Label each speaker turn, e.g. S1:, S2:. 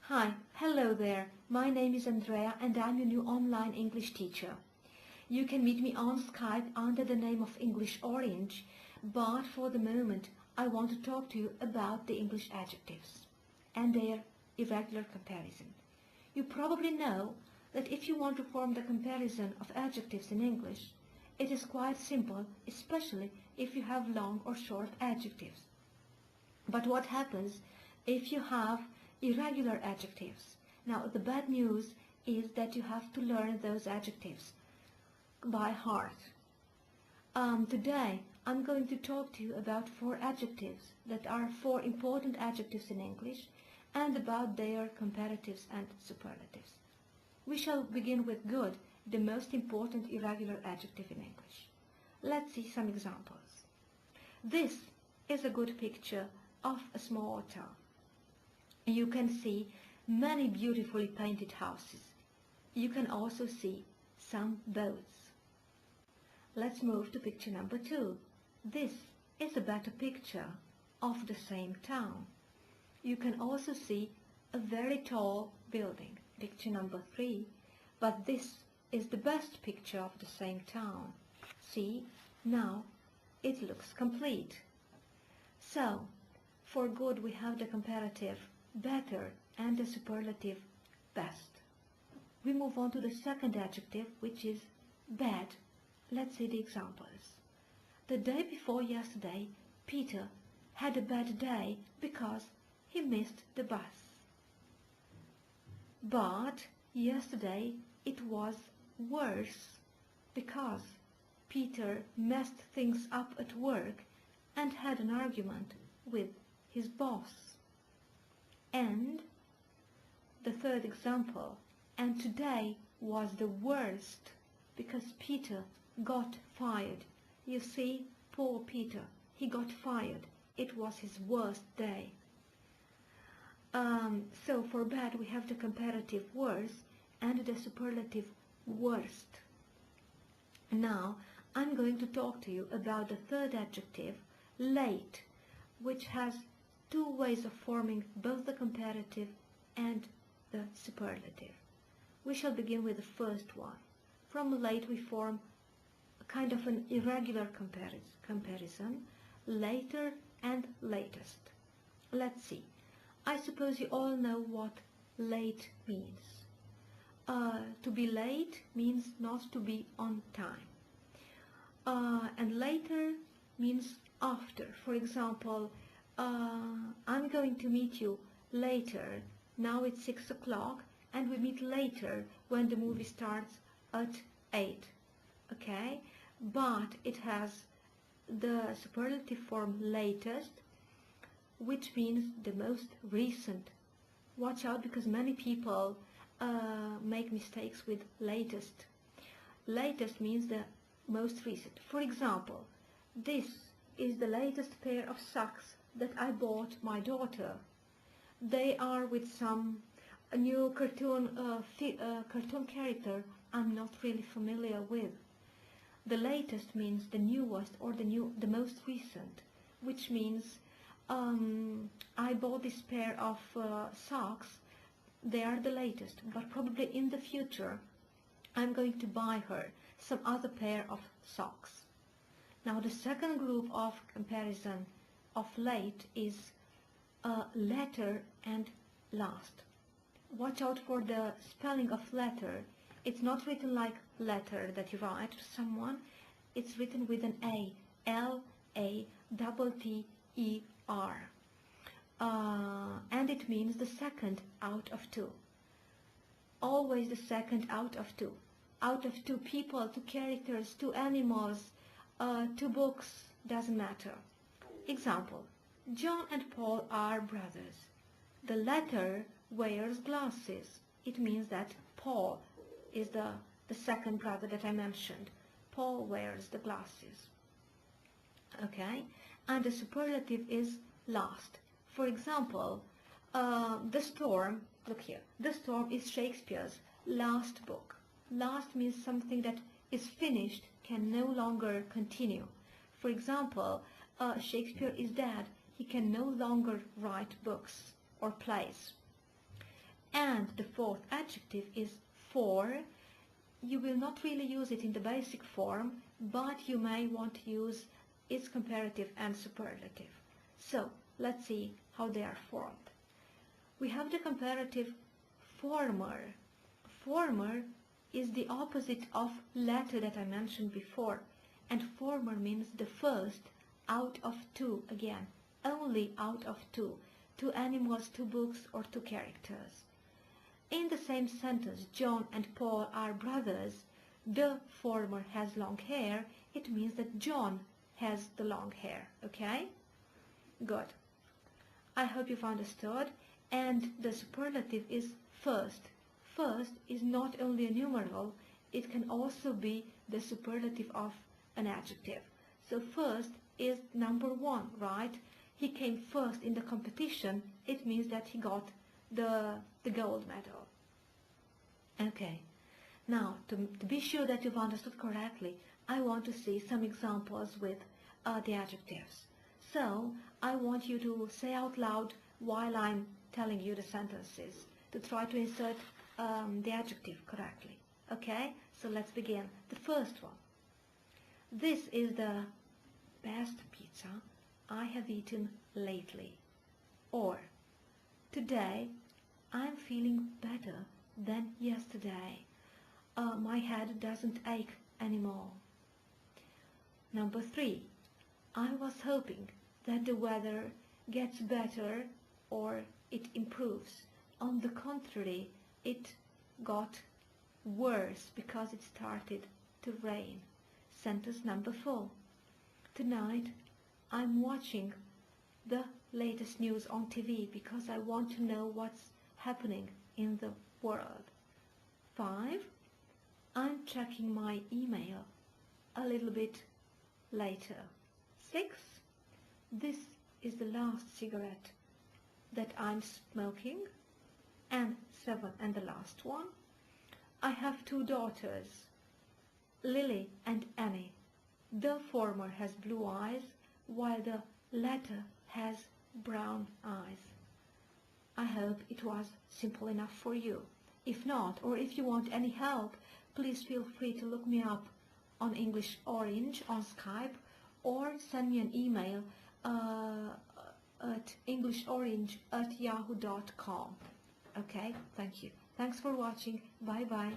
S1: Hi, hello there. My name is Andrea and I'm your new online English teacher. You can meet me on Skype under the name of EnglishOrange, but for the moment I want to talk to you about the English adjectives and their irregular comparison. You probably know that if you want to form the comparison of adjectives in English, it is quite simple, especially if you have long or short adjectives. But what happens if you have irregular adjectives? Now, the bad news is that you have to learn those adjectives by heart. Today, I'm going to talk to you about 4 adjectives that are 4 important adjectives in English and about their comparatives and superlatives. We shall begin with good, the most important irregular adjective in English. Let's see some examples. This is a good picture of a small town. You can see many beautifully painted houses. You can also see some boats. Let's move to picture number 2. This is a better picture of the same town. You can also see a very tall building, picture number 3, but this is the best picture of the same town. See, now it looks complete. So, for good we have the comparative better and the superlative best. We move on to the second adjective, which is bad. Let's see the examples. The day before yesterday, Peter had a bad day because he missed the bus. But yesterday it was worse because Peter messed things up at work and had an argument with his boss. And the third example, and today was the worst because Peter got fired. You see, poor Peter, he got fired. It was his worst day. So for bad we have the comparative worse and the superlative worst. Now I'm going to talk to you about the third adjective, late, which has 2 ways of forming both the comparative and the superlative. We shall begin with the first one. From late we form a kind of an irregular comparison, later and latest. Let's see. I suppose you all know what late means. To be late means not to be on time. And later means after. For example, I'm going to meet you later. Now it's 6 o'clock and we meet later when the movie starts at 8. Okay? But it has the superlative form latest, which means the most recent. Watch out because many people make mistakes with latest. Latest means the most recent. For example, this is the latest pair of socks that I bought my daughter. They are with some new cartoon character I'm not really familiar with. The latest means the newest or the most recent, which means I bought this pair of socks. They are the latest, but probably in the future I'm going to buy her some other pair of socks. Now the second group of comparison of late is letter and last. Watch out for the spelling of letter. It's not written like letter that you write to someone. It's written with an A, L-A-T-T-E-R. And it means the second out of 2. Always the second out of 2. Out of 2 people, 2 characters, 2 animals, 2 books, doesn't matter. Example, John and Paul are brothers. The latter wears glasses. It means that Paul is the second brother that I mentioned. Paul wears the glasses. Okay? And the superlative is last. For example, The Storm, look here, The Storm is Shakespeare's last book. Last means something that is finished, can no longer continue. For example, Shakespeare is dead. He can no longer write books or plays. And the fourth adjective is for. You will not really use it in the basic form, but you may want to use its comparative and superlative. So, let's see how they are formed. We have the comparative former. Former is the opposite of latter that I mentioned before, and former means the first out of two, again, only out of two. Two animals, two books, or two characters. In the same sentence, John and Paul are brothers. The former has long hair. It means that John has the long hair, okay? Good. I hope you've understood. And the superlative is first. First is not only a numeral, it can also be the superlative of an adjective. So first is number one, right? He came first in the competition. It means that he got the gold medal. Okay, now to be sure that you've understood correctly, I want to see some examples with the adjectives. So I want you to say out loud while I'm telling you the sentences to try to insert the adjective correctly. Okay, so let's begin. The first one. This is the best pizza I have eaten lately. Or, today I'm feeling better than yesterday. My head doesn't ache anymore. Number 3. I was hoping that the weather gets better or it improves. On the contrary, it got worse because it started to rain. Sentence number 4. Tonight I'm watching the latest news on TV because I want to know what's happening in the world. 5. I'm checking my email a little bit later. 6. This is the last cigarette that I'm smoking. And 7, and the last one. I have 2 daughters, Lily and Annie. The former has blue eyes, while the latter has brown eyes. I hope it was simple enough for you. If not, or if you want any help, please feel free to look me up on EnglishOrange on Skype, or send me an email at EnglishOrange@yahoo.com. Okay, thank you. Thanks for watching. Bye-bye.